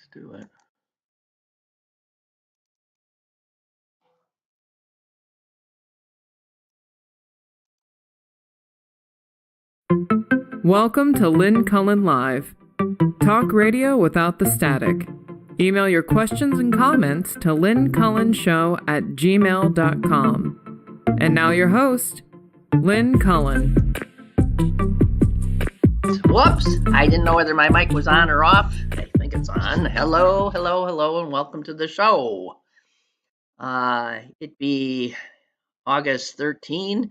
Let's do it. Welcome to Lynn Cullen Live. Talk radio without the static. Email your questions and comments to lynncullenshow@gmail.com. And now your host, Lynn Cullen. Whoops, I didn't know whether my mic was on or off. I think it's on. Hello, and welcome to the show. It'd be August 13.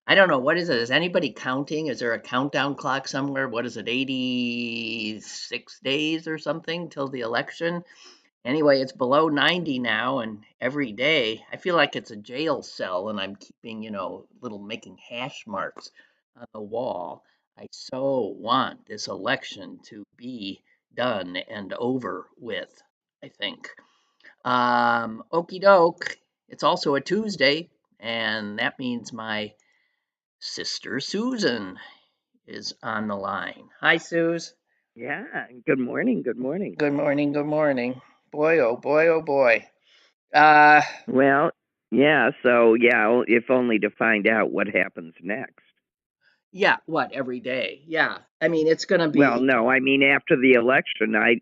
I don't know, what is it? Is anybody counting? Is there a countdown clock somewhere? What is it, 86 days or something till the election? Anyway, it's below 90 now, and every day I feel like it's a jail cell, and I'm keeping, making hash marks on the wall. I so want this election to be done and over with, I think. Okie doke. It's also a Tuesday, and that means my sister Susan is on the line. Hi, Suze. Yeah, good morning. Good morning. Boy, oh boy, oh boy. Uh, Well, if only to find out what happens next. yeah, what, every day? Yeah. I mean, it's going to be. Well, no, I mean after the election, that's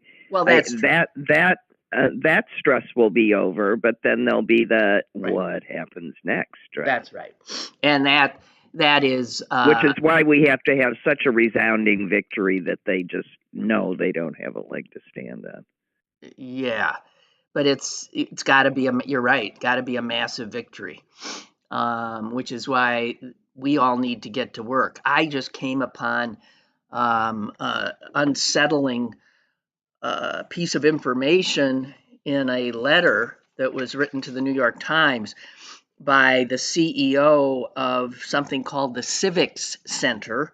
true. that stress will be over, but then there'll be the Right. What happens next stress. That's right. And that is which is why we have to have such a resounding victory that they just know they don't have a leg to stand on. Yeah. But it's got to be you're right, got to be a massive victory. Which is why we all need to get to work. I just came upon unsettling piece of information in a letter that was written to the New York Times by the CEO of something called the Civics Center,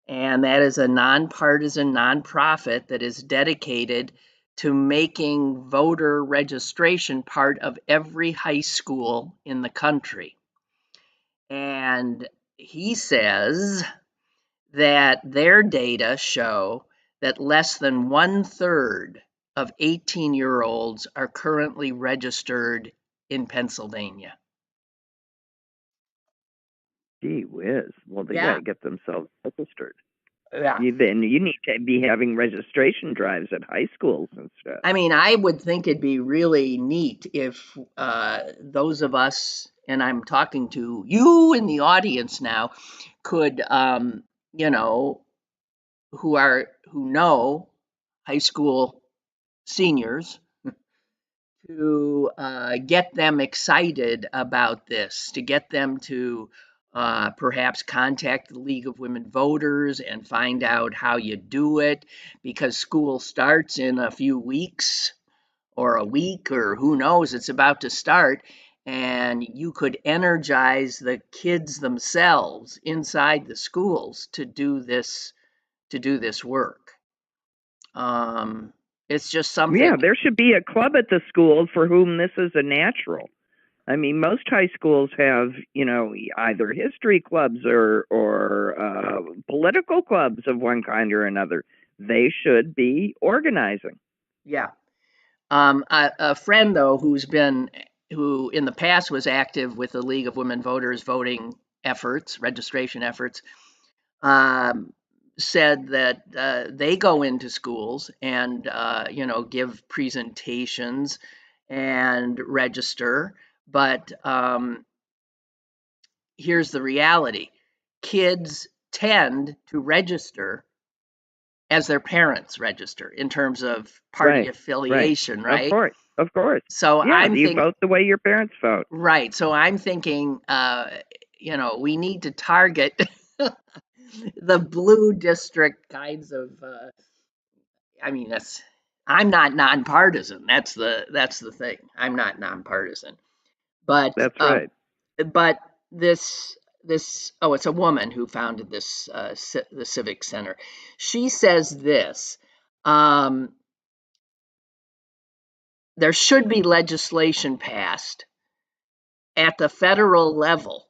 and that is a nonpartisan nonprofit that is dedicated to making voter registration part of every high school in the country. And he says that their data show that less than 1/3 of 18-year-olds are currently registered in Pennsylvania. Gee whiz. Well, they got to get themselves registered. Yeah. Then you need to be having registration drives at high schools and stuff. I mean, I would think it'd be really neat if those of us, and I'm talking to you in the audience now, could, who know high school seniors, to get them excited about this, to get them to perhaps contact the League of Women Voters and find out how you do it, because school starts in a few weeks or a week, or who knows, it's about to start, and you could energize the kids themselves inside the schools to do this work. It's just something. Yeah, there should be a club at the school for whom this is a natural. I mean, most high schools have, either history clubs or political clubs of one kind or another. They should be organizing. Yeah. A friend, though, who in the past was active with the League of Women Voters voting efforts, registration efforts, said that they go into schools and, give presentations and register. But here's the reality. Kids tend to register as their parents register in terms of party affiliation, right? Of course. So yeah, you vote the way your parents vote. Right. So I'm thinking, we need to target the blue district kinds of. I'm not nonpartisan. That's the thing. I'm not nonpartisan. But that's right. But this it's a woman who founded this the Civic Center. She says this. There should be legislation passed at the federal level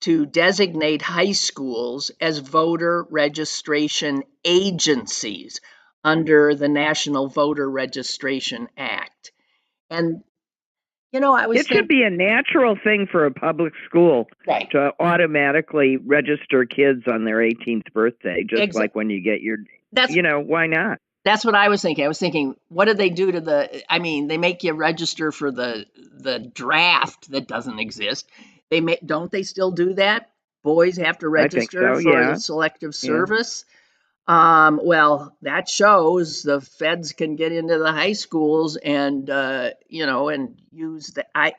to designate high schools as voter registration agencies. under the National Voter Registration Act. And, I was It should thinking, be a natural thing for a public school right. to automatically register kids on their 18th birthday, just like when you get your, That's why not? That's what I was thinking. I was thinking, what do they do to they make you register for the draft that doesn't exist. Don't they still do that? Boys have to I think register so, for the yeah. selective Yeah. service. Well, that shows the feds can get into the high schools and and use I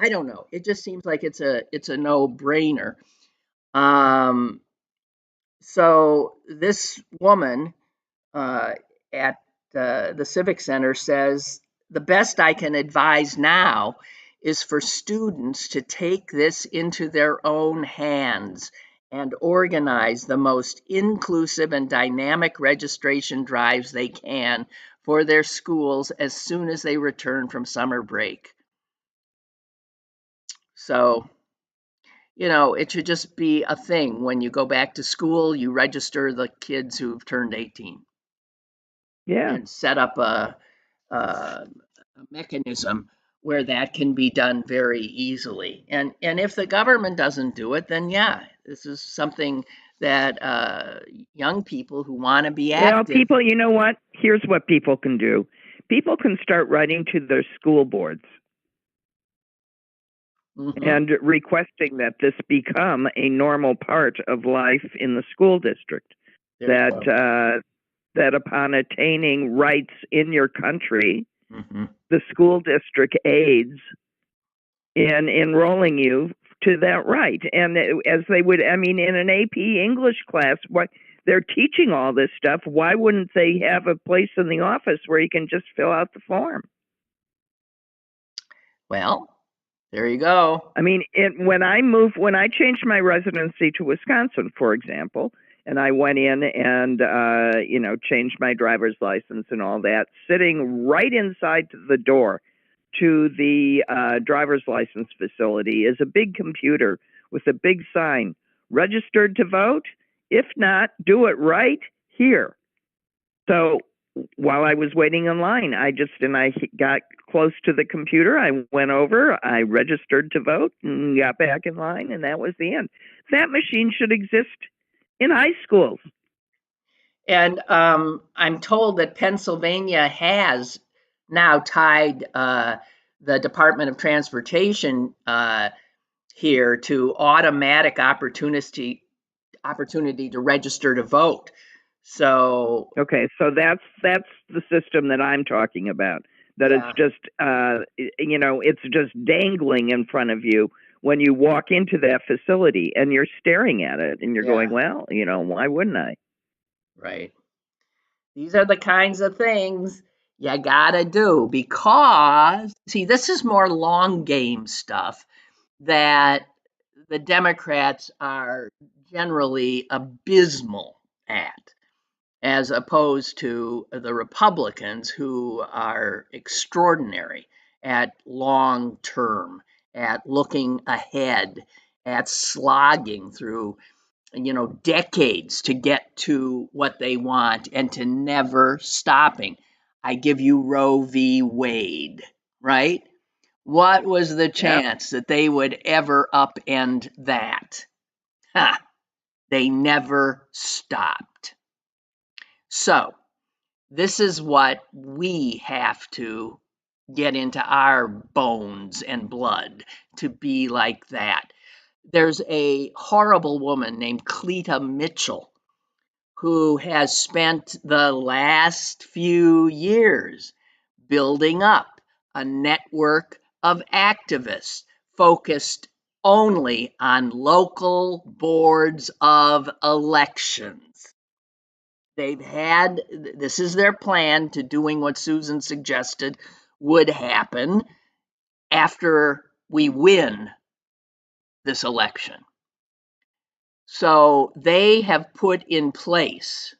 don't know. It just seems like it's a no-brainer. Um, so this woman uh, at the Civic Center says the best I can advise now is for students to take this into their own hands and organize the most inclusive and dynamic registration drives they can for their schools as soon as they return from summer break. So, it should just be a thing. When you go back to school, you register the kids who've turned 18 Yeah. and set up a mechanism where that can be done very easily. And if the government doesn't do it, then yeah, this is something that young people who want to be Well, active. people, you know what? Here's what people can do. People can start writing to their school boards and requesting that this become a normal part of life in the school district. That upon attaining rights in your country, the school district aids in enrolling you to that right. And as they would, in an AP English class, what they're teaching all this stuff, why wouldn't they have a place in the office where you can just fill out the form? Well, there you go. When I changed my residency to Wisconsin, for example, and I went in and changed my driver's license and all that, sitting right inside the door to the driver's license facility is a big computer with a big sign, registered to vote? If not, do it right here. So while I was waiting in line, I got close to the computer. I went over, I registered to vote, and got back in line, and that was the end. That machine should exist in high schools. And I'm told that Pennsylvania has now tied the Department of Transportation here to automatic opportunity to register to vote. So okay, so that's the system that I'm talking about. That yeah. It's just it's just dangling in front of you when you walk into that facility, and you're staring at it, and you're going, well, why wouldn't I? Right. These are the kinds of things you gotta do, because see, this is more long game stuff that the Democrats are generally abysmal at, as opposed to the Republicans, who are extraordinary at long term, at looking ahead, at slogging through decades to get to what they want and to never stopping. I give you Roe v. Wade, right? What was the chance that they would ever upend that? Ha! They never stopped. So, this is what we have to get into our bones and blood to be like that. There's a horrible woman named Cleta Mitchell who has spent the last few years building up a network of activists focused only on local boards of elections. This is their plan to doing what Susan suggested would happen after we win this election. So they have put in place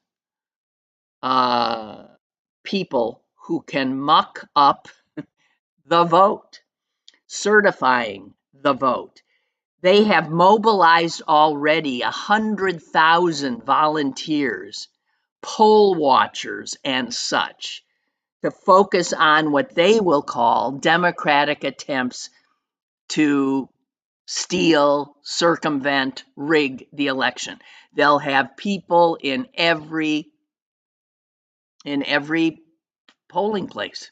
people who can muck up the vote, certifying the vote. They have mobilized already 100,000 volunteers poll watchers and such to focus on what they will call Democratic attempts to steal, circumvent, rig the election. They'll have people in every polling place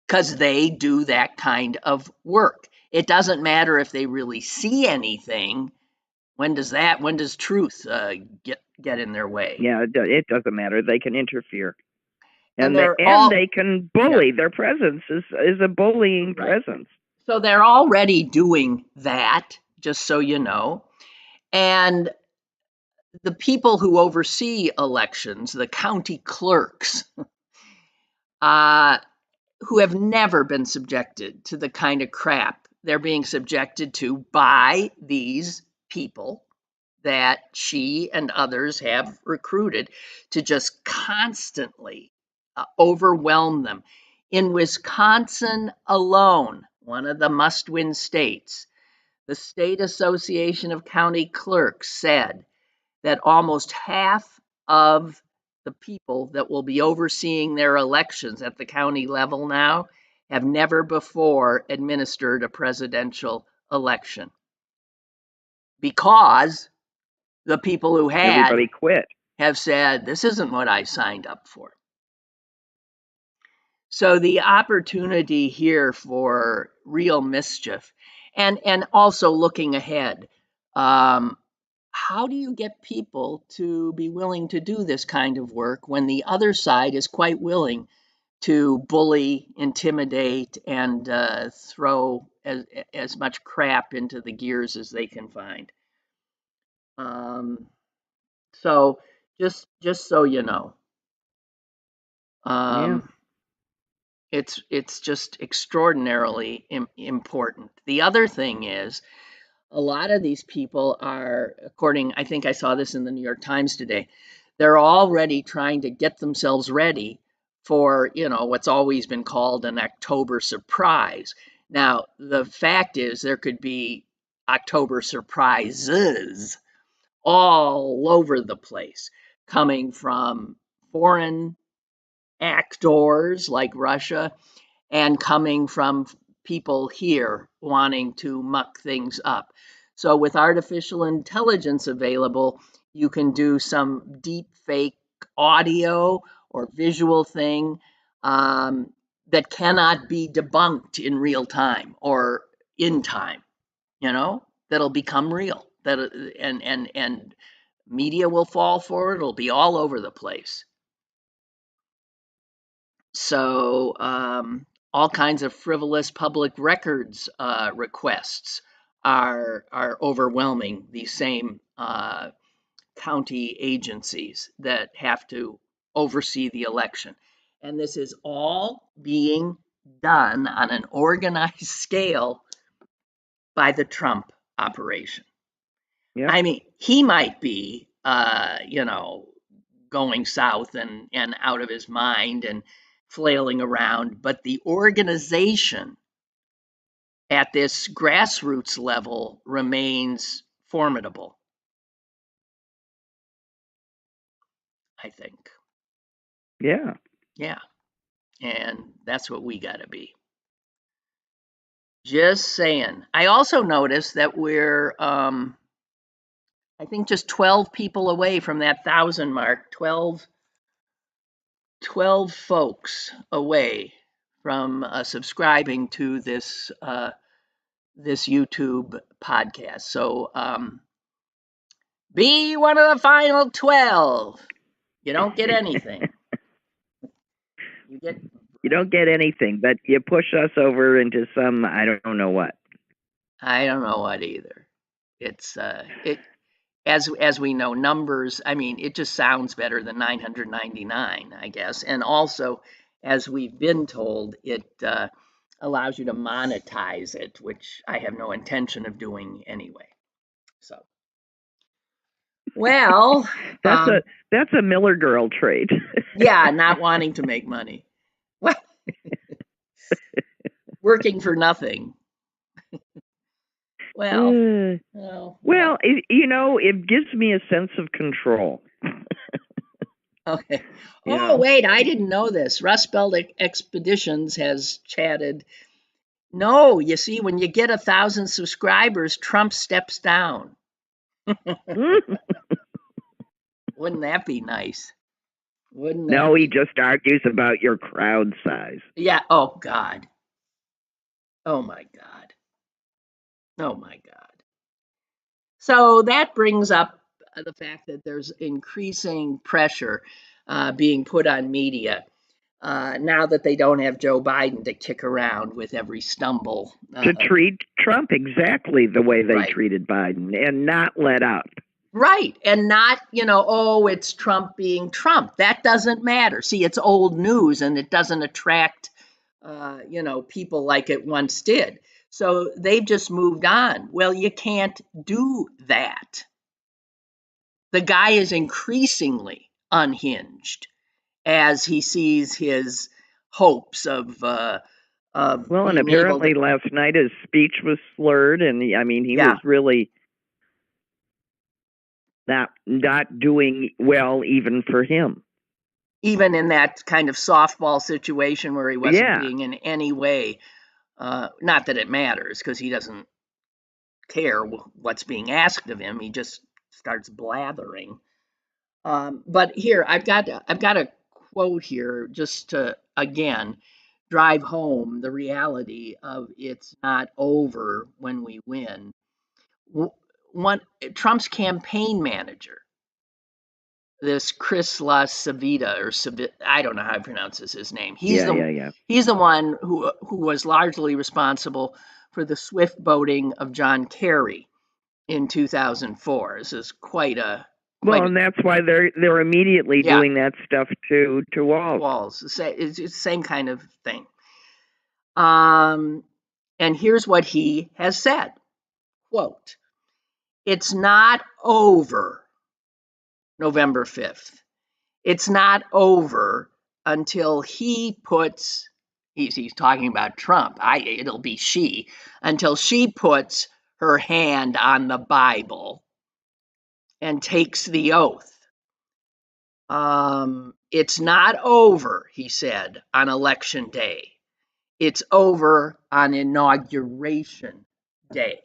because they do that kind of work. It doesn't matter if they really see anything. When does truth get in their way? Yeah, it doesn't matter. They can interfere. And they can bully. Yeah. Their presence is a bullying presence. So they're already doing that, just so you know. And the people who oversee elections, the county clerks, who have never been subjected to the kind of crap they're being subjected to by these people that she and others have recruited to just constantly overwhelm them. In Wisconsin alone, one of the must-win states, the State Association of County Clerks said that almost half of the people that will be overseeing their elections at the county level now have never before administered a presidential election because the people who had everybody quit have said, this isn't what I signed up for. So the opportunity here for real mischief and also looking ahead, how do you get people to be willing to do this kind of work when the other side is quite willing to bully, intimidate, and throw as much crap into the gears as they can find? So just so you know, yeah. it's just extraordinarily important. The other thing is, a lot of these people are, I think I saw this in the New York Times today, they're already trying to get themselves ready for, what's always been called an October surprise. Now, the fact is there could be October surprises all over the place, coming from foreign actors like Russia and coming from people here wanting to muck things up. So with artificial intelligence available, you can do some deep fake audio or visual thing that cannot be debunked in real time or in time, that'll become real. And media will fall for it. It'll be all over the place. So all kinds of frivolous public records requests are overwhelming these same county agencies that have to oversee the election. And this is all being done on an organized scale by the Trump operation. Yep. I mean, he might be, going south and out of his mind and flailing around, but the organization at this grassroots level remains formidable, I think. Yeah. Yeah. And that's what we got to be. Just saying. I also noticed that we're, I think, just 12 people away from that 1,000 mark, 12 folks away from subscribing to this this YouTube podcast. So be one of the final 12. You don't get anything. You don't get anything, but you push us over into some I don't know what. I don't know what either. It's as we know, numbers, I mean, it just sounds better than 999, I guess. And also, as we've been told, it allows you to monetize it, which I have no intention of doing anyway. So, well, that's a Miller girl trait. Yeah, not wanting to make money. Well, working for nothing. Well, it gives me a sense of control. Okay. You Oh, know, wait, I didn't know this. Rust Belt Expeditions has chatted. No, you see, when you get 1,000 subscribers, Trump steps down. Wouldn't that be nice? Wouldn't that no, he be? just argues about your crowd size. Yeah. Oh, God. Oh, my God. Oh, my God. So that brings up the fact that there's increasing pressure being put on media now that they don't have Joe Biden to kick around with every stumble. To treat Trump exactly the way they Right. treated Biden and not let up. Right. And not, oh, it's Trump being Trump. That doesn't matter. See, it's old news and it doesn't attract, people like it once did. So they've just moved on. Well, you can't do that. The guy is increasingly unhinged as he sees his hopes of Well, and being able to. apparently last night his speech was slurred, and he Yeah, was really not doing well even for him. even in that kind of softball situation where he wasn't Yeah. being in any way, not that it matters because he doesn't care what's being asked of him. He just starts blathering. But here I've got a quote here just to again drive home the reality of it's not over when we win. One Trump's campaign manager, this Chris LaCivita or I don't know how to pronounce his name. Yeah. He's the one who was largely responsible for the swift boating of John Kerry in 2004. This is Well, and that's why they're immediately yeah, doing that stuff to Walz. Walls. It's the same kind of thing. And here's what he has said, quote, "It's not over November 5th. It's not over until he puts," he's talking about Trump, it'll be she, "until she puts her hand on the Bible and takes the oath. It's not over," he said, "on election day. It's over on inauguration day."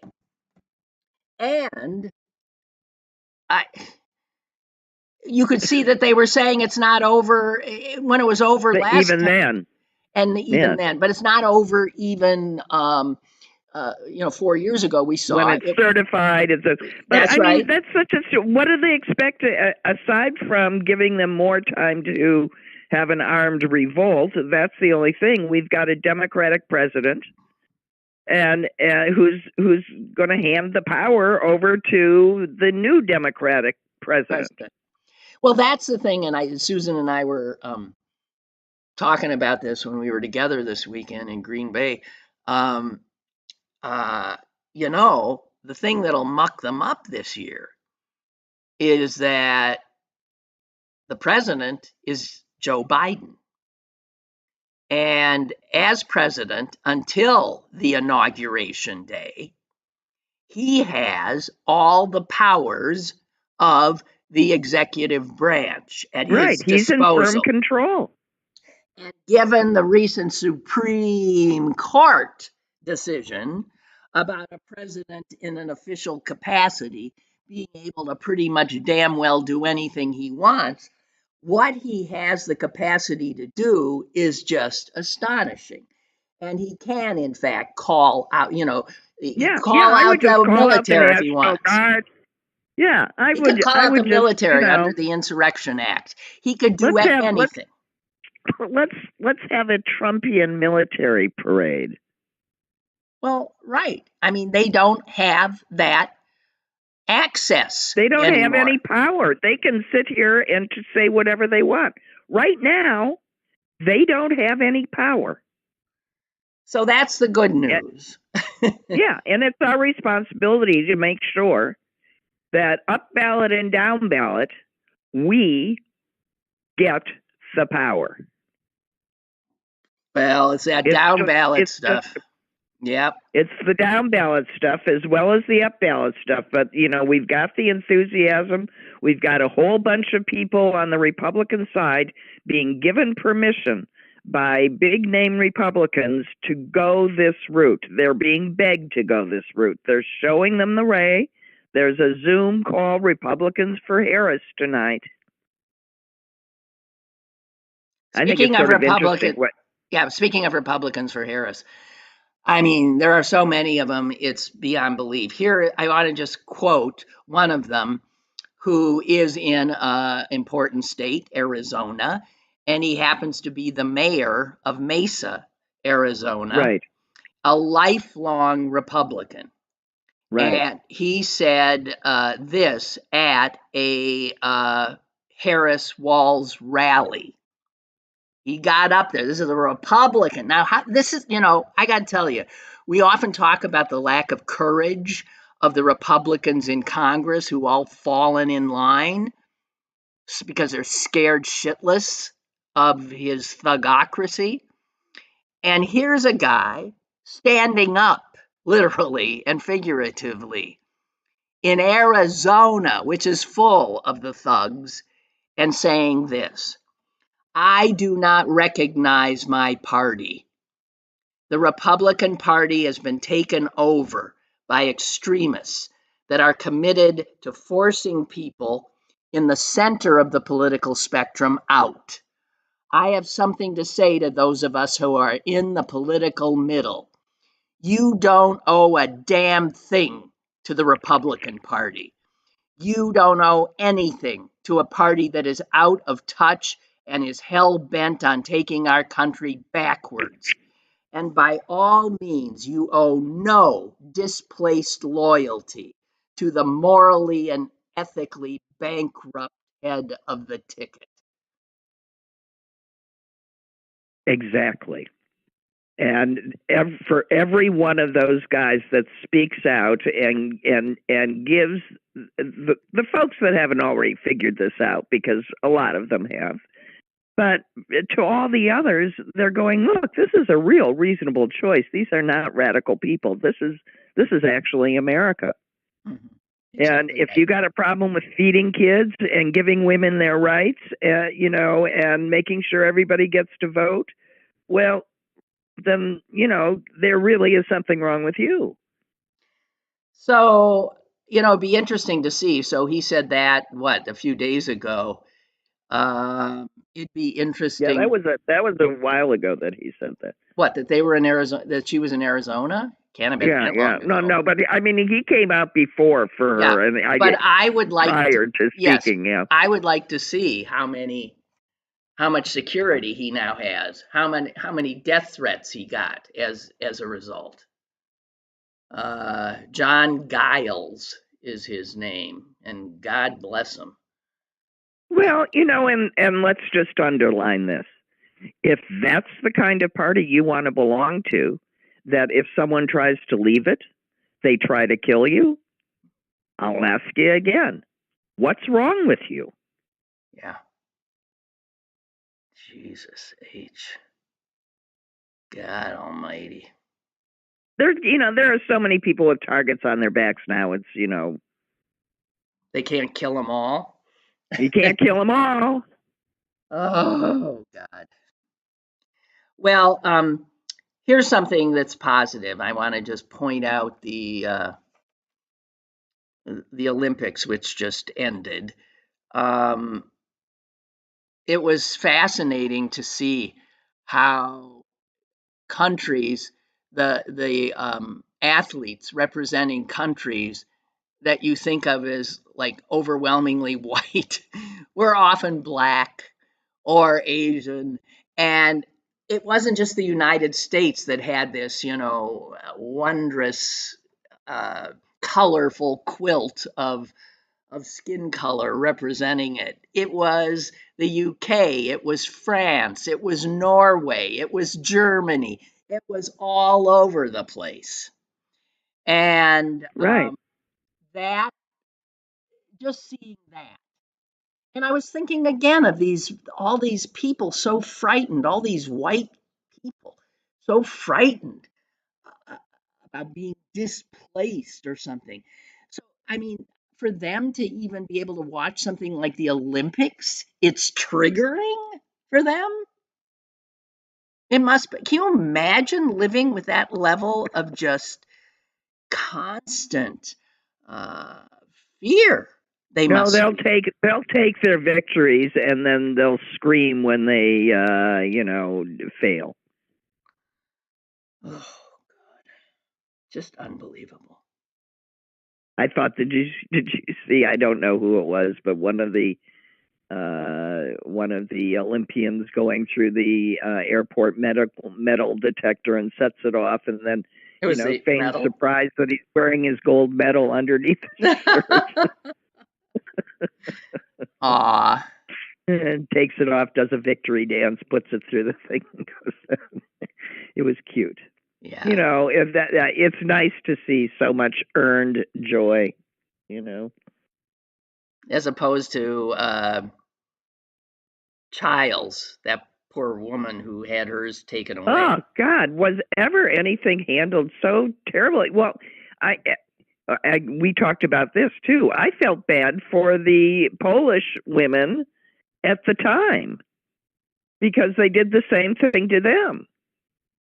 And I, you could see that they were saying it's not over when it was over last Even time, then, and even yeah, then, but it's not over even 4 years ago we when saw it's it. certified, But That's right. that's such a. What do they expect aside from giving them more time to have an armed revolt? That's the only thing. We've got a Democratic president, and who's going to hand the power over to the new Democratic president. Well, that's the thing, and Susan and I were talking about this when we were together this weekend in Green Bay. Um, the thing that'll muck them up this year is that the president is Joe Biden. And as president, until the inauguration day, he has all the powers of the executive branch at Right, his he's in firm disposal. control. And given the recent Supreme Court decision about a president in an official capacity being able to pretty much damn well do anything he wants, what he has the capacity to do is just astonishing. And he can, in fact, call out, call I out would just the call out the military if he National wants. Guard. Yeah, He could call I out the would just, military under the Insurrection Act. He could do let's have anything. let's have a Trumpian military parade. Well, right. I mean, they don't have that access They don't have anymore. any power. They can sit here and to say whatever they want. Right now, they don't have any power. So that's the good news. Yeah, and it's our responsibility to make sure that up ballot and down ballot, we get the power. Well, it's that down ballot stuff. Yep. It's the down ballot stuff as well as the up ballot stuff. But, we've got the enthusiasm. We've got a whole bunch of people on the Republican side being given permission by big name Republicans to go this route. They're being begged to go this route. They're showing them the way. There's a Zoom call, Republicans for Harris, tonight. I think it's sort of interesting. Speaking of Republicans for Harris, I mean, there are so many of them, it's beyond belief. Here, I want to just quote one of them who is in an important state, Arizona, and he happens to be the mayor of Mesa, Arizona, Right. a lifelong Republican. Right. And he said this at a Harris Walls rally. He got up there. This is a Republican. Now, this is, I got to tell you, we often talk about the lack of courage of the Republicans in Congress who all fallen in line because they're scared shitless of his thugocracy. And here's a guy standing up, literally and figuratively, in Arizona, which is full of the thugs, and saying this: I do not recognize my party. The Republican Party has been taken over by extremists that are committed to forcing people in the center of the political spectrum out. I have something to say to those of us who are in the political middle. You don't owe a damn thing to the Republican Party. You don't owe anything to a party that is out of touch and is hell-bent on taking our country backwards. And by all means, you owe no displaced loyalty to the morally and ethically bankrupt head of the ticket. Exactly. And for every one of those guys that speaks out and gives the folks that haven't already figured this out, because a lot of them have, but to all the others, they're going, look, this is a real reasonable choice. These are not radical people. This is actually America. Mm-hmm. And if you got a problem with feeding kids and giving women their rights, and making sure everybody gets to vote, well, then, there really is something wrong with you. So, it'd be interesting to see. So he said that, a few days ago. It'd be interesting. Yeah, that was a while ago that he said that. What, that they were in Arizona, that she was in Arizona? Can't have been that long ago. No, but I mean, he came out before for her. And I would like prior to speaking, I would like to see how much security he now has, how many death threats he got as a result. John Giles is his name, and God bless him. Well, and let's just underline this. If that's the kind of party you want to belong to, that if someone tries to leave it, they try to kill you, I'll ask you again, what's wrong with you? Yeah. Jesus H. God almighty. There are so many people with targets on their backs now. It's, they can't kill them all. You can't kill them all. Oh, God. Well, here's something that's positive. I want to just point out the Olympics, which just ended. It was fascinating to see how countries, the athletes representing countries that you think of as like overwhelmingly white were often Black or Asian. And it wasn't just the United States that had this, wondrous, colorful quilt of skin color representing it. It was the UK, it was France, it was Norway, it was Germany. It was all over the place. And right. That, just seeing that. And I was thinking again of all these people so frightened, all these white people so frightened about being displaced or something. So, I mean, for them to even be able to watch something like the Olympics, it's triggering for them. It must be. Can you imagine living with that level of just constant uh, fear? They No, must. they'll take their victories and then they'll scream when they fail. Oh God, just unbelievable. I thought, did you see? I don't know who it was, but one of the Olympians going through the airport metal detector and sets it off, and then It was the feigns medal. surprise that he's wearing his gold medal underneath his shirt. Aw. And takes it off, does a victory dance, puts it through the thing, and goes down. It was cute. Yeah. If that it's nice to see so much earned joy. As opposed to Childs, that poor woman who had hers taken away. Oh God, was ever anything handled so terribly? Well, we talked about this too. I felt bad for the Polish women at the time because they did the same thing to them.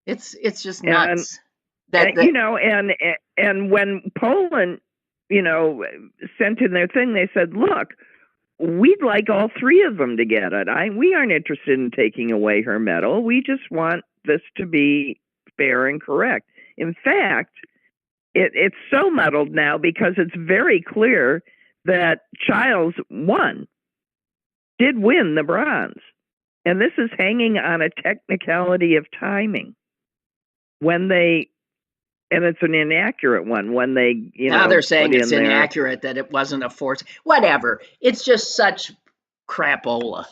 It's just nuts. And when Poland, sent in their thing, they said, "Look, we'd like all three of them to get it. We aren't interested in taking away her medal. We just want this to be fair and correct." In fact, it's so muddled now because it's very clear that Childs did win the bronze. And this is hanging on a technicality of timing. And it's an inaccurate one when they, now they're saying it's inaccurate, that it wasn't a force. Whatever. It's just such crapola.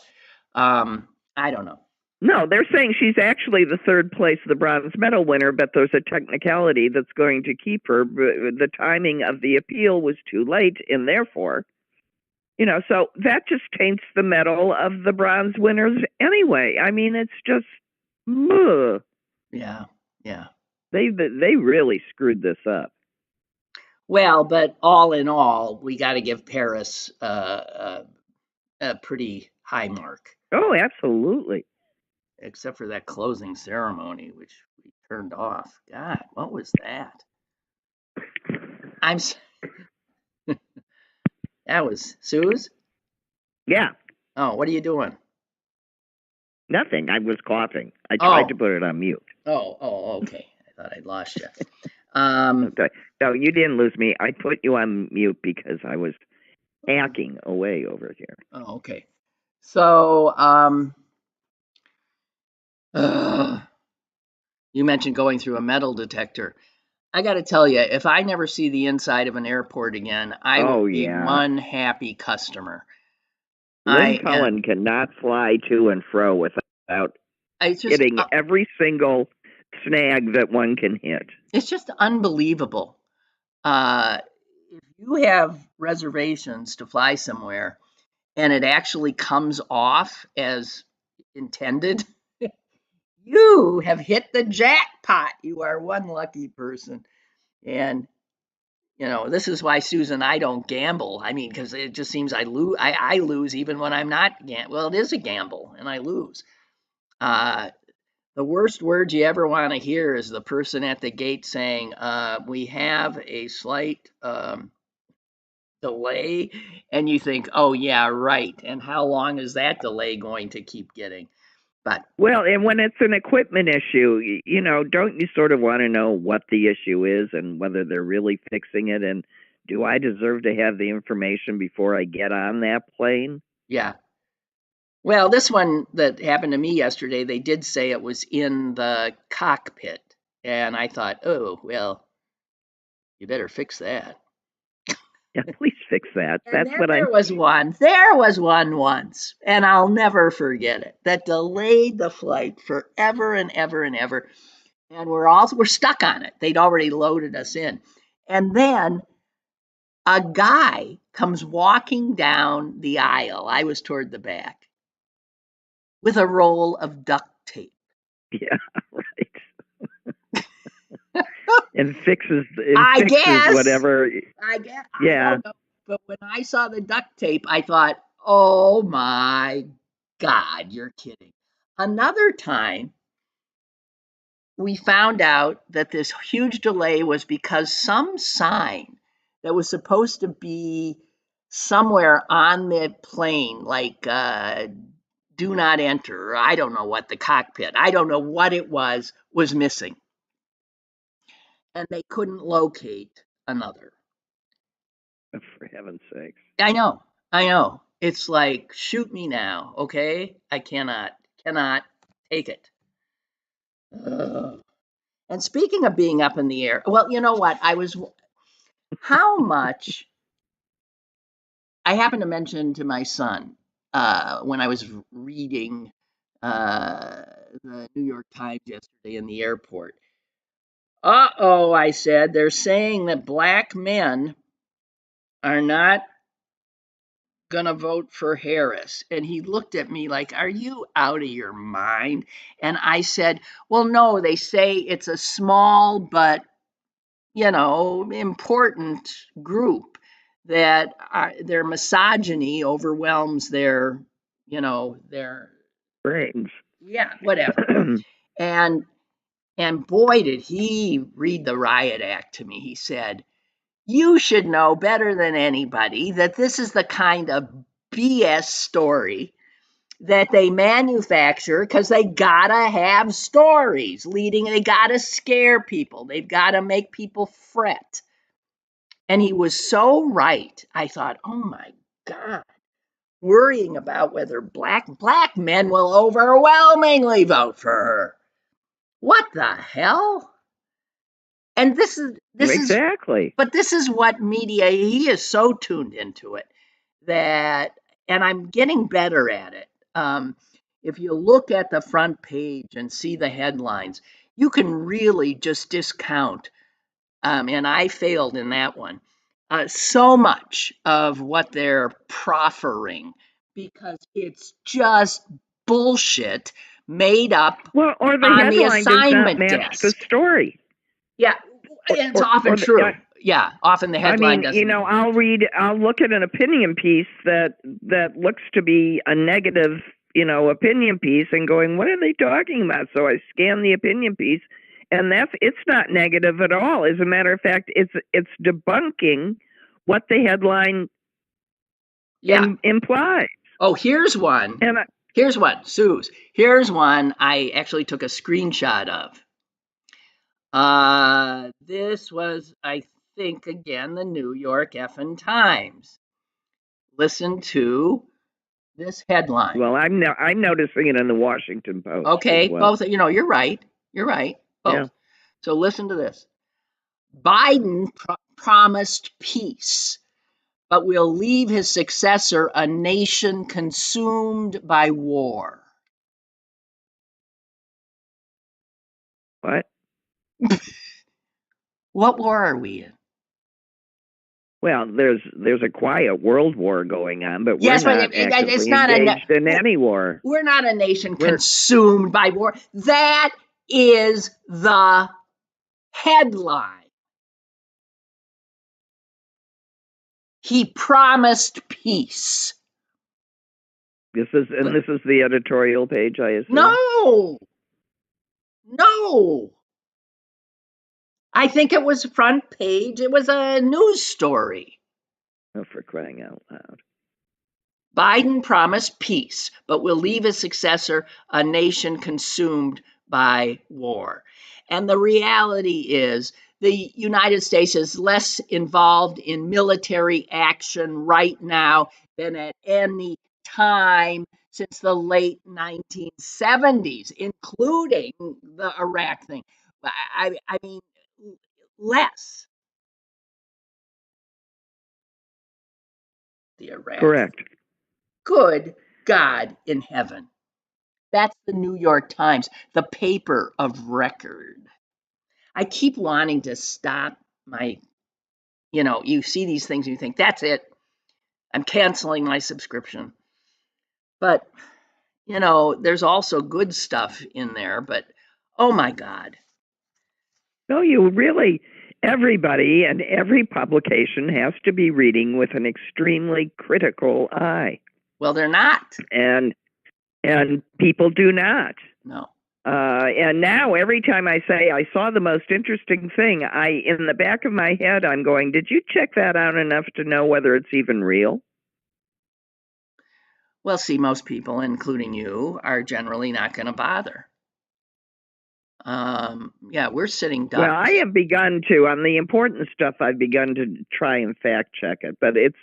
I don't know. No, they're saying she's actually the third place, the bronze medal winner, but there's a technicality that's going to keep her. The timing of the appeal was too late, and therefore, so that just taints the medal of the bronze winners anyway. I mean, it's just, ugh. Yeah. They really screwed this up. Well, but all in all, we got to give Paris a pretty high mark. Oh, absolutely. Except for that closing ceremony, which we turned off. God, what was that? That was Suze? Yeah. Oh, what are you doing? Nothing. I was coughing. I tried to put it on mute. Oh, okay. I thought I'd lost you. Okay. No, you didn't lose me. I put you on mute because I was hacking away over here. Oh, okay. So, you mentioned going through a metal detector. I got to tell you, if I never see the inside of an airport again, I will be one happy customer. Lynn Cullen cannot fly to and fro without hitting every single snag that one can hit. It's just unbelievable. If you have reservations to fly somewhere and it actually comes off as intended, you have hit the jackpot. You are one lucky person. And this is why Susan and I don't gamble. I mean, because it just seems I lose even when I'm not. Well, it is a gamble, and I lose. The worst words you ever want to hear is the person at the gate saying, "We have a slight delay," and you think, "Oh yeah, right." And how long is that delay going to keep getting? Well, and when it's an equipment issue, don't you sort of want to know what the issue is and whether they're really fixing it? And do I deserve to have the information before I get on that plane? Yeah. Well, this one that happened to me yesterday, they did say it was in the cockpit. And I thought, oh, well, you better fix that. Yeah, please fix that. There was one once, and I'll never forget it, that delayed the flight forever and ever and ever. And we're stuck on it. They'd already loaded us in. And then a guy comes walking down the aisle. I was toward the back with a roll of duct tape. Yeah, right. And fixes I guess whatever. I guess. Yeah. But when I saw the duct tape, I thought, oh my God, you're kidding. Another time, we found out that this huge delay was because some sign that was supposed to be somewhere on the plane, like do not enter, or I don't know what, the cockpit, I don't know what it was missing. And they couldn't locate another. For heaven's sakes. I know. It's like, shoot me now, okay? I cannot take it. Ugh. And speaking of being up in the air, well, you know what? How much, I happened to mention to my son when I was reading the New York Times yesterday in the airport. Uh-oh, I said, they're saying that black men are not gonna vote for Harris. And he looked at me like, are you out of your mind? And I said, well, no, they say it's a small but, important group that their misogyny overwhelms their Brains. yeah, whatever. And boy, did he read the riot act to me. He said, you should know better than anybody that this is the kind of BS story that they manufacture because they gotta have stories they gotta scare people, they've gotta make people fret. And he was so right. I thought, oh my God, worrying about whether black men will overwhelmingly vote for her. What the hell? And this is exactly. But this is what media, he is so tuned into it that, and I'm getting better at it. If you look at the front page and see the headlines, you can really just discount, and I failed in that one, so much of what they're proffering because it's just bullshit made up Or the on the headline does not assignment match the desk. story. Yeah, it's often true. Yeah, often the headline doesn't. I'll look at an opinion piece that looks to be a negative, opinion piece and going, what are they talking about? So I scan the opinion piece, and it's not negative at all. As a matter of fact, it's debunking what the headline implies. Oh, here's one. Here's one, Suze. Here's one I actually took a screenshot of. This was, I think, again, the New York effing Times. Listen to this headline. Well, I'm noticing it in the Washington Post. Okay, well. both. You're right. Both. Yeah. So listen to this. Biden promised peace, but will leave his successor a nation consumed by war. What? What war are we in? Well, there's a quiet world war going on, but yes, we're not actively engaged in any war. We're not a nation consumed by war. That is the headline. He promised peace. This is the editorial page, I assume. No. I think it was front page. It was a news story. Oh, for crying out loud. Biden promised peace, but will leave his successor a nation consumed by war. And the reality is the United States is less involved in military action right now than at any time since the late 1970s, including the Iraq thing. I mean, less. The Iraq. Correct. Good God in heaven. That's the New York Times, the paper of record. I keep wanting to stop my, you see these things and you think, that's it. I'm canceling my subscription. But, there's also good stuff in there, but oh my God. No, you really, Everybody and every publication has to be reading with an extremely critical eye. Well, they're not. And people do not. No. And now every time I say I saw the most interesting thing, in the back of my head, I'm going, did you check that out enough to know whether it's even real? Well, see, most people, including you, are generally not going to bother. Yeah, we're sitting ducks. Well, I have begun to, on the important stuff, I've begun to try and fact check it, but it's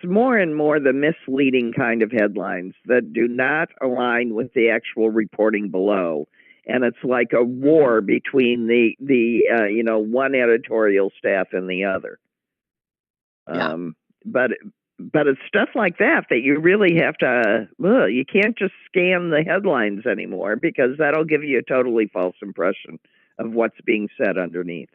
more and more the misleading kind of headlines that do not align with the actual reporting below. And it's like a war between the one editorial staff and the other. Yeah. But it's stuff like that you really have to, you can't just scan the headlines anymore, because that'll give you a totally false impression of what's being said underneath.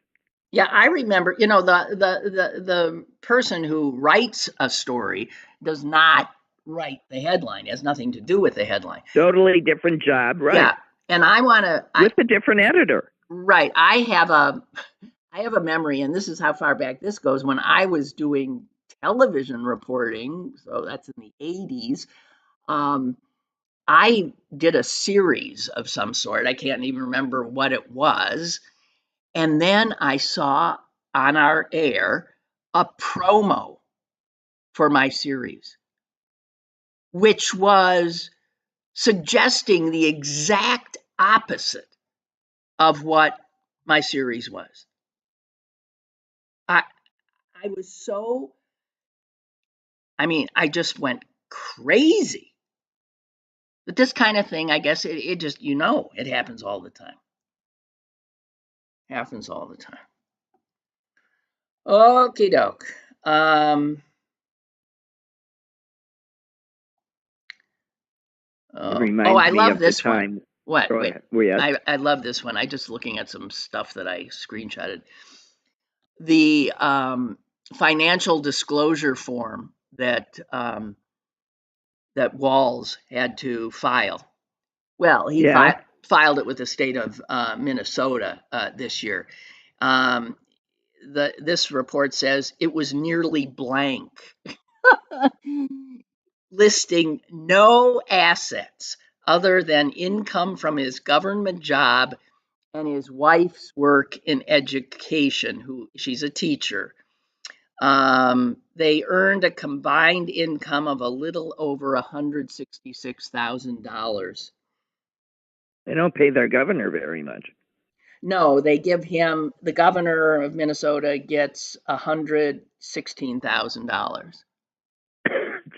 Yeah, I remember, the person who writes a story does not write the headline. It has nothing to do with the headline. Totally different job, right? Yeah, and I want to... With a different editor. Right. I have a memory, and this is how far back this goes, when I was doing television reporting, so that's in the 80s. I did a series of some sort. I can't even remember what it was. And then I saw on our air a promo for my series, which was suggesting the exact opposite of what my series was. I was so, I just went crazy. But this kind of thing, I guess it just, it happens all the time. Happens all the time. Okie doke. I love this one. What? Wait, I love this one. I just looking at some stuff that I screenshotted. The financial disclosure form that Walls had to file. Well, he filed it with the state of Minnesota this year. This report says it was nearly blank, listing no assets other than income from his government job and his wife's work in education. She's a teacher. They earned a combined income of a little over $166,000. They don't pay their governor very much. No, they give him, the governor of Minnesota gets $116,000.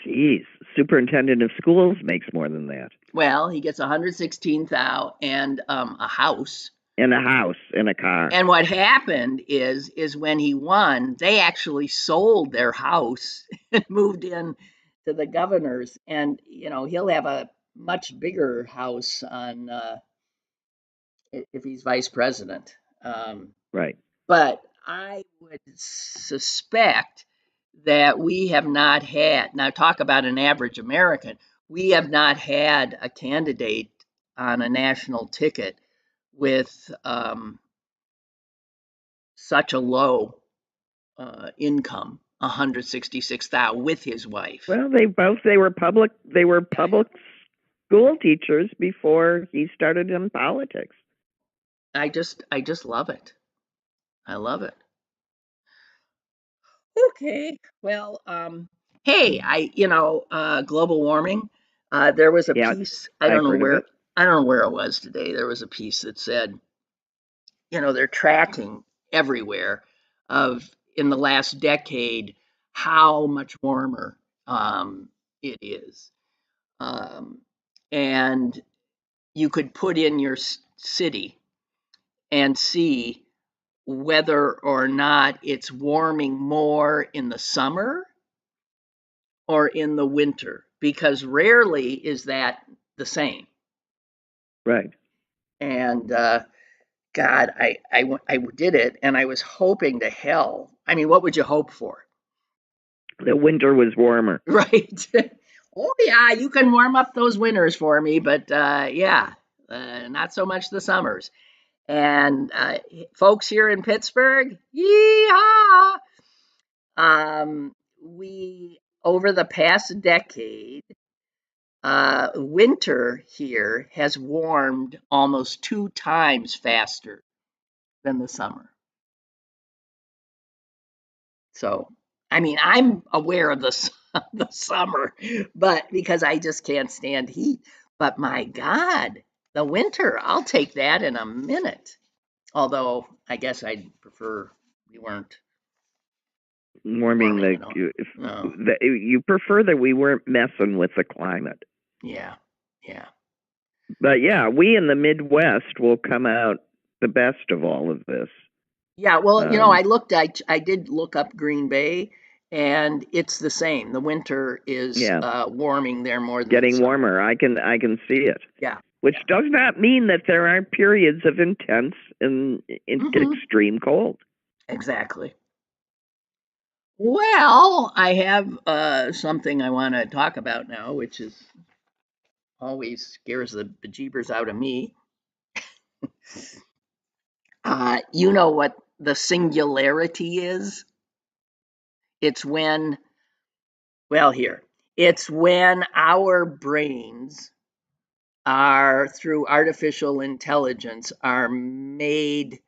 Geez, superintendent of schools makes more than that. Well, he gets $116,000 and a house. And a house and a car. And what happened is when he won, they actually sold their house and moved in to the governor's. And he'll have a much bigger house on if he's vice president. Right. But I would suspect that we have not had, now talk about an average American, we have not had a candidate on a national ticket with such a low income, $166,000, with his wife. Well, they were public school teachers before he started in politics. I just love it. I love it. Okay. Well, hey, global warming. There was a piece. I don't know where it was today. There was a piece that said, they're tracking everywhere in the last decade how much warmer it is, and you could put in your city and see whether or not it's warming more in the summer or in the winter, because rarely is that the same. Right. And God, I did it, and I was hoping to hell. What would you hope for? The winter was warmer. Right. Oh yeah, you can warm up those winters for me, but not so much the summers. And folks here in Pittsburgh, yeehaw! We, over the past decade, winter here has warmed almost 2 times faster than the summer. So, I mean, I'm aware of the summer, but because I just can't stand heat. But my God, the winter, I'll take that in a minute. Although I guess I'd prefer we weren't Warming warming it all. No. you prefer that we weren't messing with the climate. Yeah. Yeah. But yeah, we in the Midwest will come out the best of all of this. Yeah, well, I did look up Green Bay, and it's the same. The winter is warming there more than getting the warmer. I can see it. Yeah. Which does not mean that there aren't periods of intense and extreme cold. Exactly. Well, I have something I want to talk about now, which is always scares the bejeebers out of me. You know what the singularity is? It's when, it's when our brains are, through artificial intelligence, are made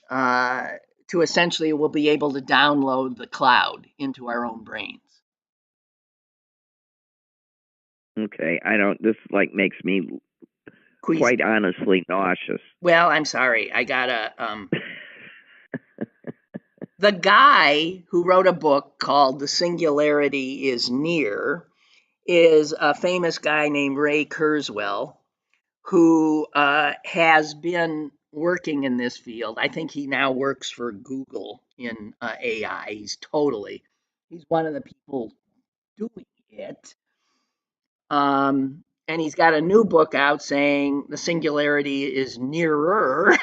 to essentially we'll be able to download the cloud into our own brains. Okay, this makes me quite honestly nauseous. Well, I'm sorry. I gotta the guy who wrote a book called The Singularity is Near is a famous guy named Ray Kurzweil, who has been working in this field. I think he now works for Google in AI. He's one of the people doing it. And he's got a new book out saying the singularity is nearer,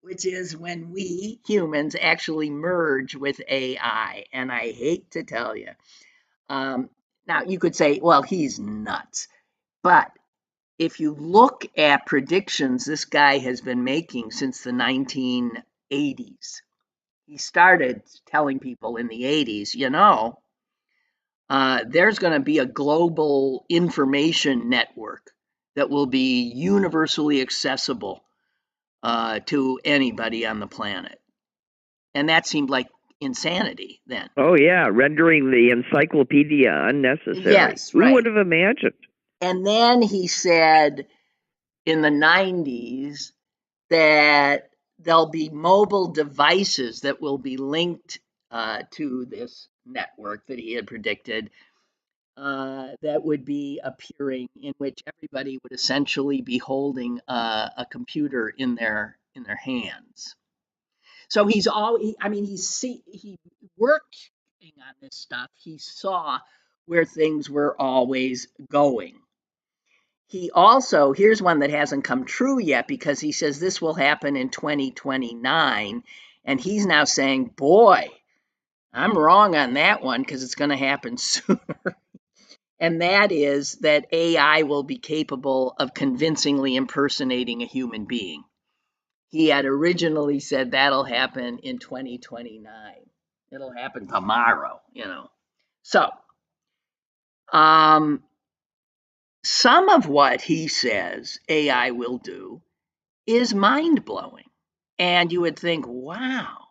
which is when we humans actually merge with AI. And I hate to tell you. Now, you could say, well, he's nuts. But if you look at predictions this guy has been making since the 1980s, he started telling people in the 80s, there's going to be a global information network that will be universally accessible to anybody on the planet. And that seemed like insanity then. Oh, yeah, rendering the encyclopedia unnecessary. Yes, right. Who would have imagined? And then he said in the 90s that there'll be mobile devices that will be linked to this network that he had predicted that would be appearing, in which everybody would essentially be holding a computer in their hands. So he's he worked on this stuff. He saw where things were always going. He also, here's one that hasn't come true yet, because he says this will happen in 2029. And he's now saying, boy, I'm wrong on that one because it's going to happen sooner. And that is that AI will be capable of convincingly impersonating a human being. He had originally said that'll happen in 2029. It'll happen tomorrow, So, some of what he says AI will do is mind-blowing. And you would think, wow.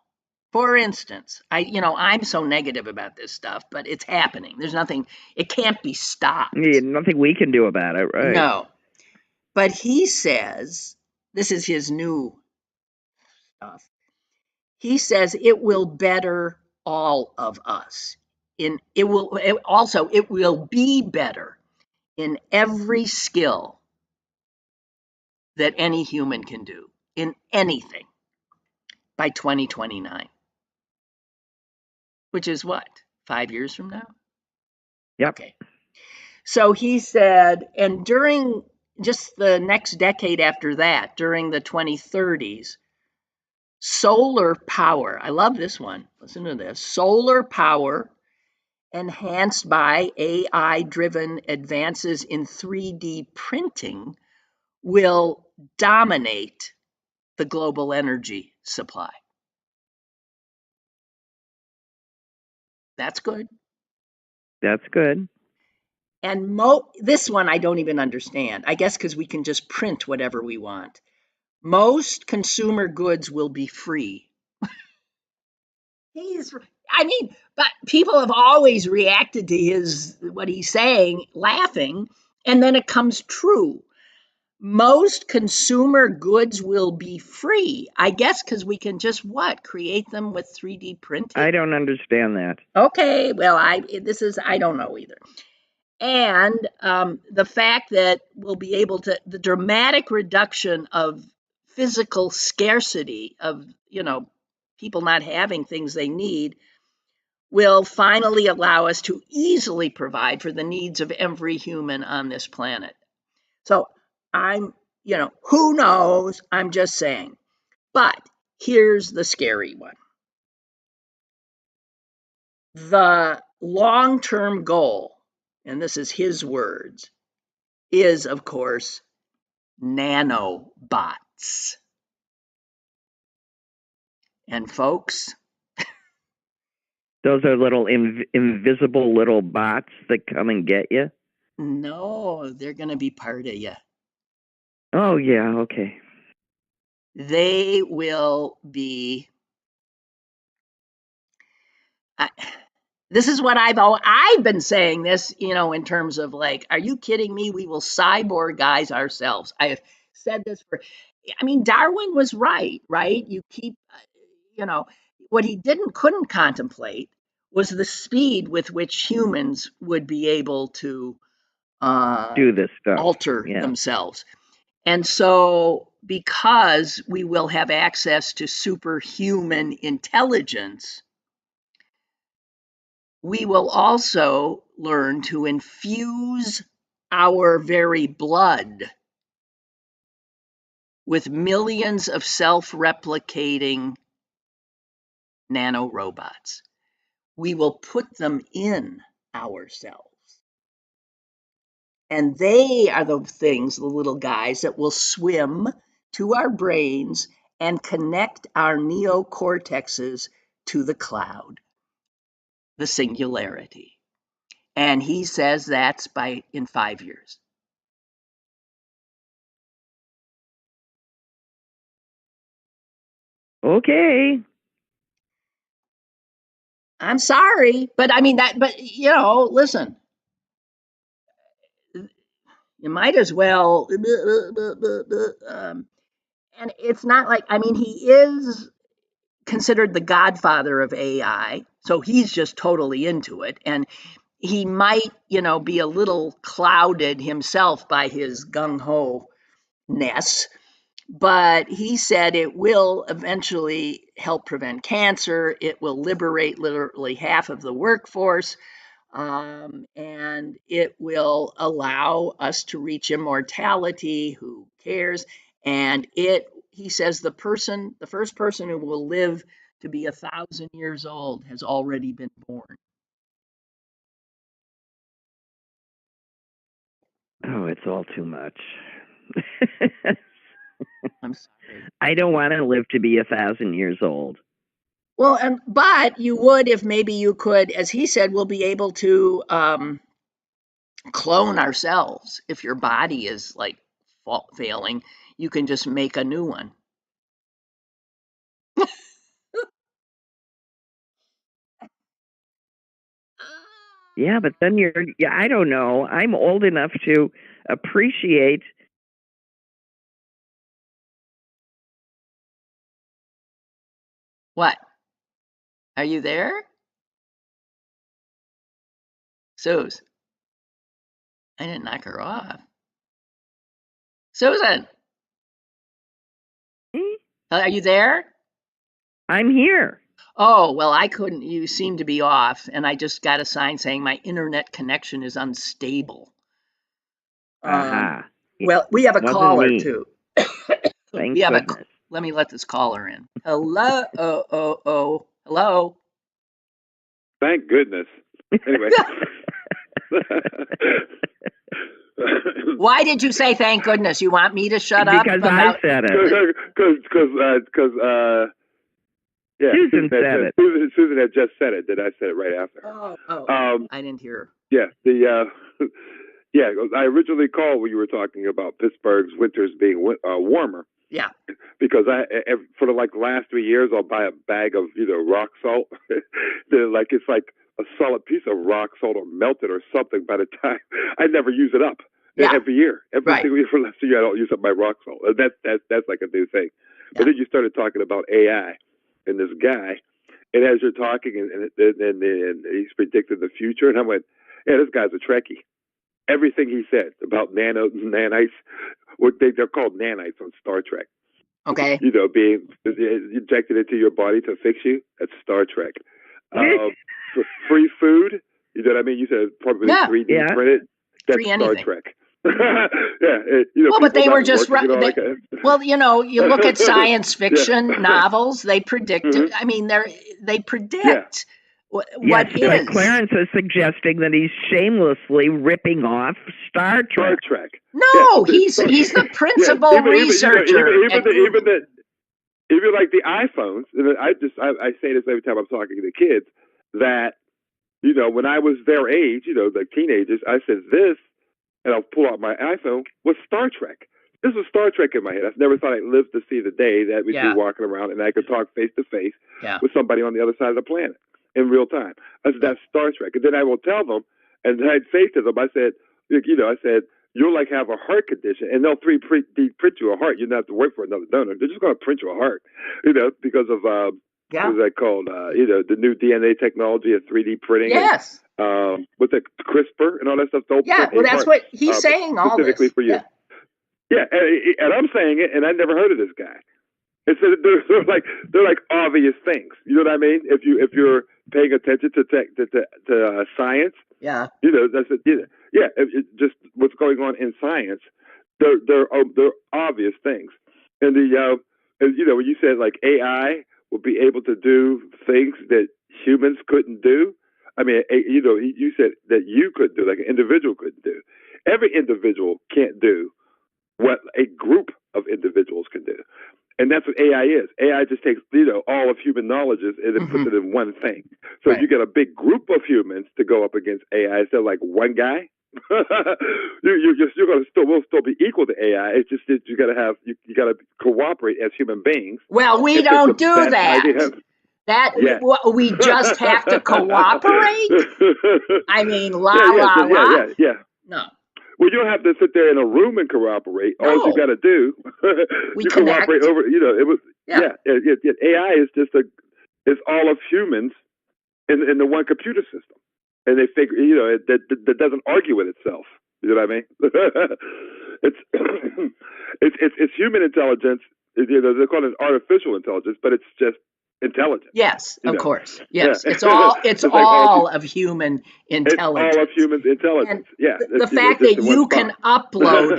For instance, I'm so negative about this stuff, but it's happening. There's nothing, it can't be stopped. Yeah, nothing we can do about it, right? No. But he says, this is his new stuff. He says it will better all of us. It will be better in every skill that any human can do, in anything, by 2029. Which is what? 5 years from now? Yep. Okay. So he said, and during just the next decade after that, during the 2030s, solar power, I love this one, listen to this, solar power enhanced by AI-driven advances in 3D printing will dominate the global energy supply. That's good. That's good. And this one I don't even understand. I guess because we can just print whatever we want. Most consumer goods will be free. But people have always reacted to what he's saying, laughing, and then it comes true. Most consumer goods will be free. I guess because we can just create them with 3D printing? I don't understand that. Okay, well, I don't know either. And the fact that we'll be able to, the dramatic reduction of physical scarcity of, people not having things they need will finally allow us to easily provide for the needs of every human on this planet. So who knows? I'm just saying. But here's the scary one. The long-term goal, and this is his words, is, of course, nanobots. And folks, those are little invisible little bots that come and get you? No, they're going to be part of you. Oh, yeah, okay. They will be... this is what I've been saying this, in terms of are you kidding me? We will cyborgize ourselves. I have said this Darwin was right? You keep, what he couldn't contemplate was the speed with which humans would be able to do this stuff, alter themselves. And so, because we will have access to superhuman intelligence, we will also learn to infuse our very blood with millions of self-replicating nanorobots. We will put them in ourselves. And they are the things, the little guys, that will swim to our brains and connect our neocortexes to the cloud, the singularity. And he says that's in 5 years. Okay. I'm sorry, but listen, you might as well, and it's not he is considered the godfather of AI, so he's just totally into it, and he might, be a little clouded himself by his gung-ho-ness, but he said it will eventually help prevent cancer. It will liberate literally half of the workforce, and it will allow us to reach immortality. Who cares? And he says the first person who will live to be 1,000 years old has already been born. Oh, it's all too much. I'm sorry. I don't want to live to be 1,000 years old. Well, but you would if maybe you could, as he said, we'll be able to clone ourselves. If your body is failing, you can just make a new one. Yeah, but then I don't know. I'm old enough to appreciate. What? Are you there? Suze. I didn't knock her off. Susan! Are you there? I'm here. Oh, well, I couldn't. You seem to be off, and I just got a sign saying my internet connection is unstable. Aha. Well, we have a caller, me. too. Thank goodness. Let me let this caller in. Hello? Hello? Thank goodness. Anyway. Why did you say thank goodness? You want me to shut up? Because I said it. Because yeah, Susan said it. Susan had just said it. Then I said it right after her. Oh, I didn't hear. Yeah, yeah. I originally called when you were talking about Pittsburgh's winters being warmer. Yeah. Because for the last 3 years, I'll buy a bag of rock salt. It's like a solid piece of rock salt or melted or something. By the time I never use it up. Yeah. Every year, single year for the last year, I don't use up my rock salt. That's like a new thing. Yeah. But then you started talking about AI and this guy, and as you're talking, and he's predicted the future, and I went, yeah, this guy's a Trekkie. Everything he said about nanites, they're called nanites on Star Trek. Okay. Being injected into your body to fix you. That's Star Trek. Free food. You know what I mean? You said probably 3D printed. That's Star Trek. Well, but they were just well, you look at science fiction novels. They predict. I mean, they predict what is. Clarence is suggesting that he's shamelessly ripping off Star Trek. No, he's the principal researcher. Even like the iPhones, and I say this every time I'm talking to the kids that when I was their age, like teenagers, I said this. And I'll pull out my iPhone, was Star Trek. This was Star Trek in my head. I never thought I'd live to see the day that we'd be walking around and I could talk face to face with somebody on the other side of the planet in real time. I said, that's Star Trek. And then I will tell them, and I'd say to them, I said, you'll have a heart condition, and they'll 3D print you a heart. You don't have to wait for another donor. They're just going to print you a heart, because of, what is that called? The new DNA technology of 3D printing. Yes. With the CRISPR and all that stuff. Well, that's what he's saying. All specifically this for you. Yeah, and I'm saying it, and I never heard of this guy. It's they're like obvious things. You know what I mean? If you're paying attention to science, that's it. Yeah, just what's going on in science. They're obvious things, and when you said like AI will be able to do things that humans couldn't do. I mean, you said that you could do, like an individual couldn't do. Every individual can't do what a group of individuals can do. And that's what AI is. AI just takes, all of human knowledge and then puts it in one thing. So if you get a big group of humans to go up against AI instead of like one guy, we'll still be equal to AI. It's just that you got to cooperate as human beings. Well, we don't do that. We just have to cooperate? I mean, la. Yeah. No. Well, you don't have to sit there in a room and cooperate. No. All you got to do, you cooperate over. It was. AI is just it's all of humans in the one computer system, and they figure that doesn't argue with itself. You know what I mean? it's human intelligence. They call it artificial intelligence, but it's just intelligence. Yes, of course. Yes, it's all of human intelligence. It's all of human intelligence. And the fact that you can upload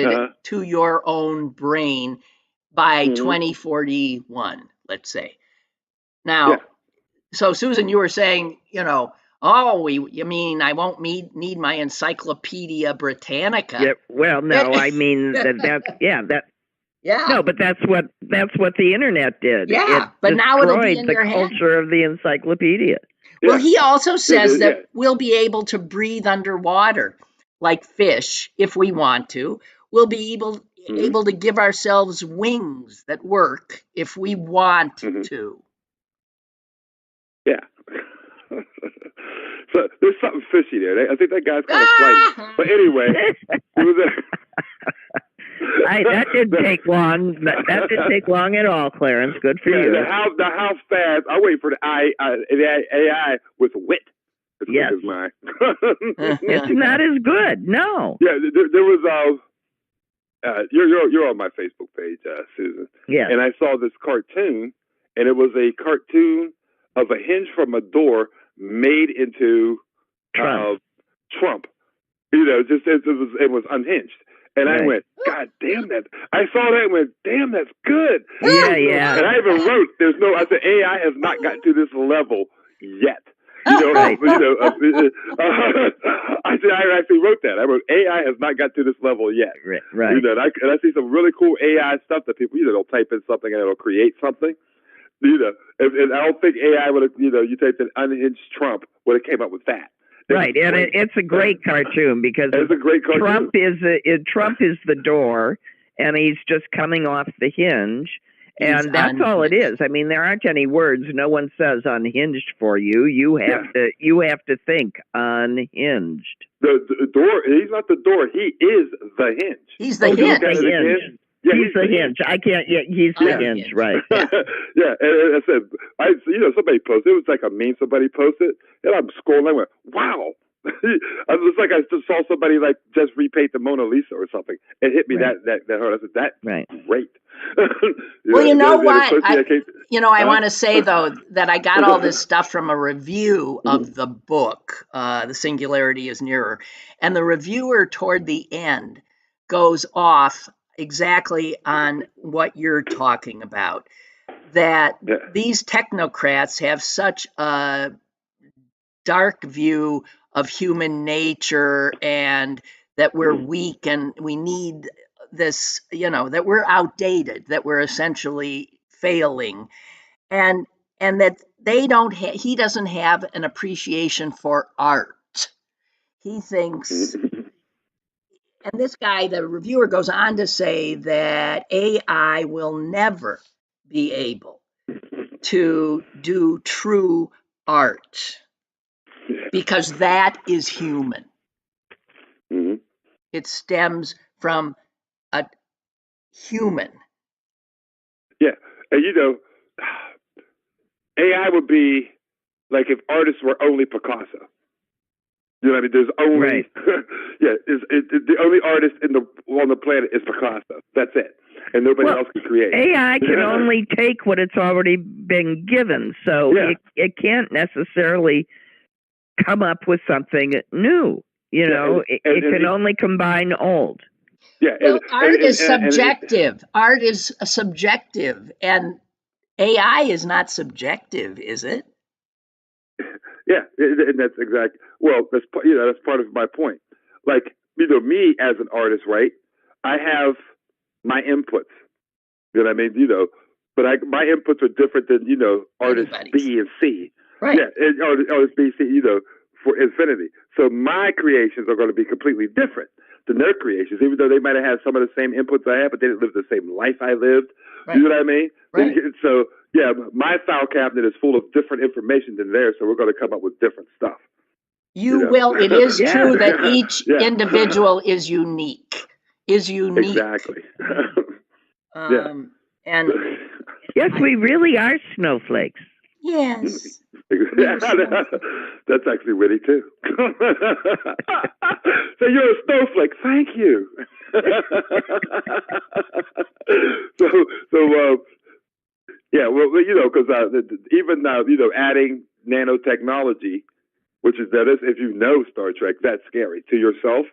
it, to your own brain by 2041, let's say. Now, so Susan, you were saying, you mean I won't need my Encyclopedia Britannica? Yeah. Well, no, I mean that. Yeah. No, but that's what the internet did. Yeah, but now it'll be in your hand. The culture of the encyclopedia. Well, he also says that we'll be able to breathe underwater like fish if we want to. We'll be able to give ourselves wings that work if we want to. Yeah. So there's something fishy there. I think that guy's kind of flighty. But anyway, it was that didn't take long. That didn't take long at all, Clarence. Good for you. How fast? I wait for the AI with wit. Yes. Mine. It's not as good. No. Yeah, there was you're on my Facebook page, Susan. Yeah. And I saw this cartoon, and it was a cartoon of a hinge from a door made into Trump. It was unhinged. And I went, God damn that. I saw that and went, damn, that's good. Yeah. And I even wrote, I said, AI has not gotten to this level yet. Right. I actually wrote that. I wrote AI has not got to this level yet. Right. And I see some really cool AI stuff that people they'll type in something and it'll create something. And I don't think AI would have. You typed in unhinged Trump would have came up with that. Right, and it's a great cartoon because it's a great cartoon. Trump is the door, and he's just coming off the hinge, and that's all it is. I mean, there aren't any words. No one says unhinged for you. You have to think unhinged. The door. He's not the door. He is the hinge. He's the hinge. Yeah, he's the hinge. I can't. Yeah, he's the hinge. Right. Yeah. And I said, somebody posted. It was like a meme somebody posted, and I'm scrolling. I went, wow. It was like I just saw somebody like just repaint the Mona Lisa or something. It hit me that hard. I said, that's great. Well, you know what? I want to say though that I got all this stuff from a review of the book, The Singularity is Nearer, and the reviewer toward the end goes off exactly on what you're talking about, that these technocrats have such a dark view of human nature and that we're weak and we need this, that we're outdated, that we're essentially failing, and that he doesn't have an appreciation for art. He thinks, and this guy, the reviewer, goes on to say that AI will never be able to do true art because that is human. Mm-hmm. It stems from a human. Yeah. And AI would be like if artists were only Picasso. You know what I mean? There's only the only artist on the planet is Picasso. That's it, and nobody else can create. AI can only take what it's already been given, so it can't necessarily come up with something new. It can only combine old. Yeah, well, art is subjective. Art is subjective, and AI is not subjective, is it? Yeah, and that's exactly. Well, that's part of my point. Like, me as an artist, right? I have my inputs. You know what I mean? But my inputs are different than artists B and C. Right. Yeah, and artists B, C. For infinity. So my creations are going to be completely different than their creations, even though they might have had some of the same inputs I have, but they didn't live the same life I lived. Right. You know what I mean? Right. So, yeah, my file cabinet is full of different information than theirs, so we're going to come up with different stuff. Well, it is true that each individual is unique. Exactly. And yes, we really are snowflakes. Yes. That's actually witty too. So you're a snowflake. Thank you. Because even now, adding nanotechnology, which is that if you know Star Trek, that's scary to yourself.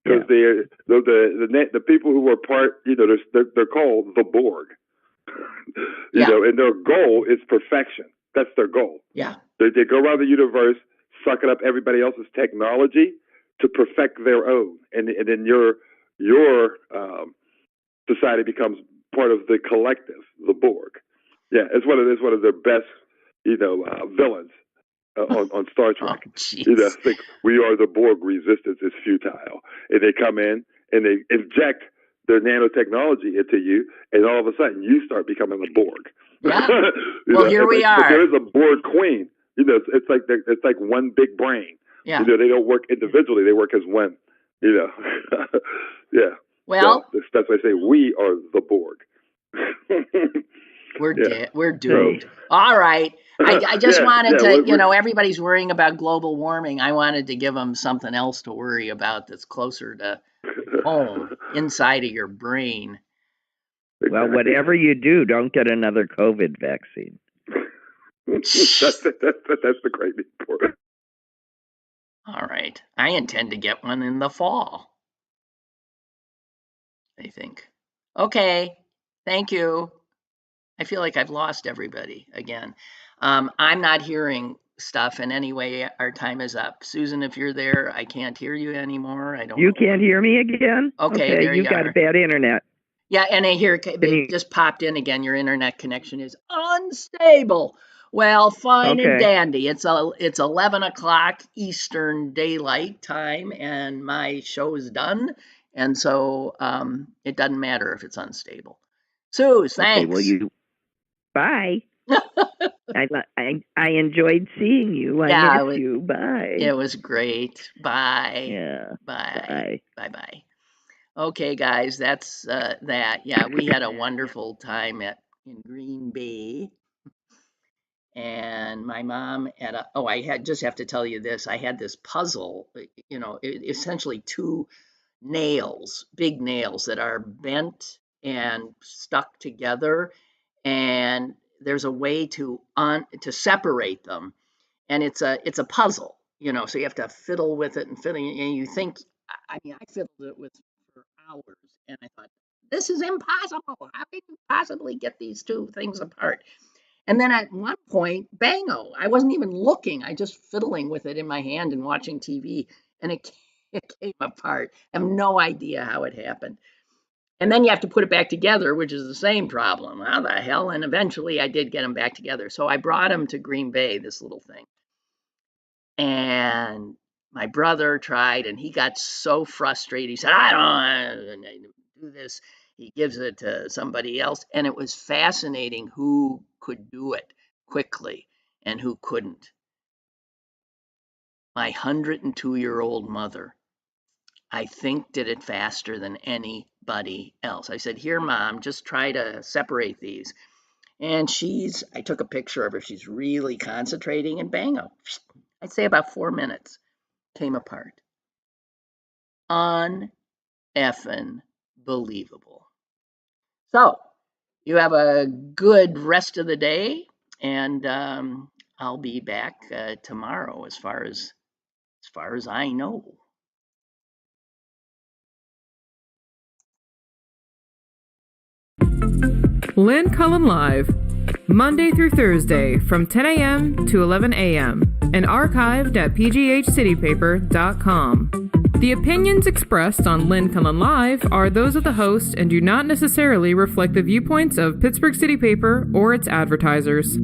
Because the people who are part, they're called the Borg. And their goal is perfection. That's their goal. Yeah. They go around the universe, sucking up everybody else's technology to perfect their own, and then your society becomes part of the collective, the Borg. Yeah, it's one of their best, villains on Star Trek. Oh, we are the Borg. Resistance is futile, and they come in and they inject their nanotechnology into you, and all of a sudden you start becoming a Borg. Yeah. Well, here we are. But there is a Borg queen. It's like one big brain. Yeah. They don't work individually; they work as one. Yeah. Well, so that's why I say we are the Borg. We're doomed. All right. I just wanted to, everybody's worrying about global warming. I wanted to give them something else to worry about that's closer to home, inside of your brain. Well, whatever you do, don't get another COVID vaccine. That's the great report. All right. I intend to get one in the fall, I think. Okay. Thank you. I feel like I've lost everybody again. I'm not hearing stuff. And anyway, our time is up. Susan, if you're there, I can't hear you anymore. I don't. You can't hear me again? Okay, there you got a bad internet. Yeah, and I hear it just popped in again. Your internet connection is unstable. Well, fine and dandy. It's 11 o'clock Eastern Daylight Time, and my show is done. And so it doesn't matter if it's unstable. Suze, thanks. Okay, well, bye. I enjoyed seeing you. I miss you. Bye. It was great. Bye. Yeah. Bye. Bye. Okay, guys, that's that. Yeah, we had a wonderful time in Green Bay. And my mom just have to tell you this. I had this puzzle, essentially two nails, big nails that are bent and stuck together. And there's a way to separate them. And it's a puzzle, so you have to fiddle with it and you think, I fiddled it for hours, and I thought, this is impossible. How can you possibly get these two things apart? And then at one point, bango, I wasn't even looking. I just fiddling with it in my hand and watching TV, and it came apart. I have no idea how it happened. And then you have to put it back together, which is the same problem. How the hell? And eventually I did get them back together. So I brought him to Green Bay, this little thing. And my brother tried, and he got so frustrated. He said, I don't want to do this. He gives it to somebody else. And it was fascinating who could do it quickly and who couldn't. My 102-year-old mother, I think, did it faster than anybody else. I said, here, Mom, just try to separate these. And I took a picture of her. She's really concentrating, and bango. I'd say about 4 minutes came apart. Uneffing believable. So you have a good rest of the day, and I'll be back tomorrow as far as I know. Lynn Cullen Live, Monday through Thursday from 10 a.m. to 11 a.m. and archived at pghcitypaper.com. The opinions expressed on Lynn Cullen Live are those of the host and do not necessarily reflect the viewpoints of Pittsburgh City Paper or its advertisers.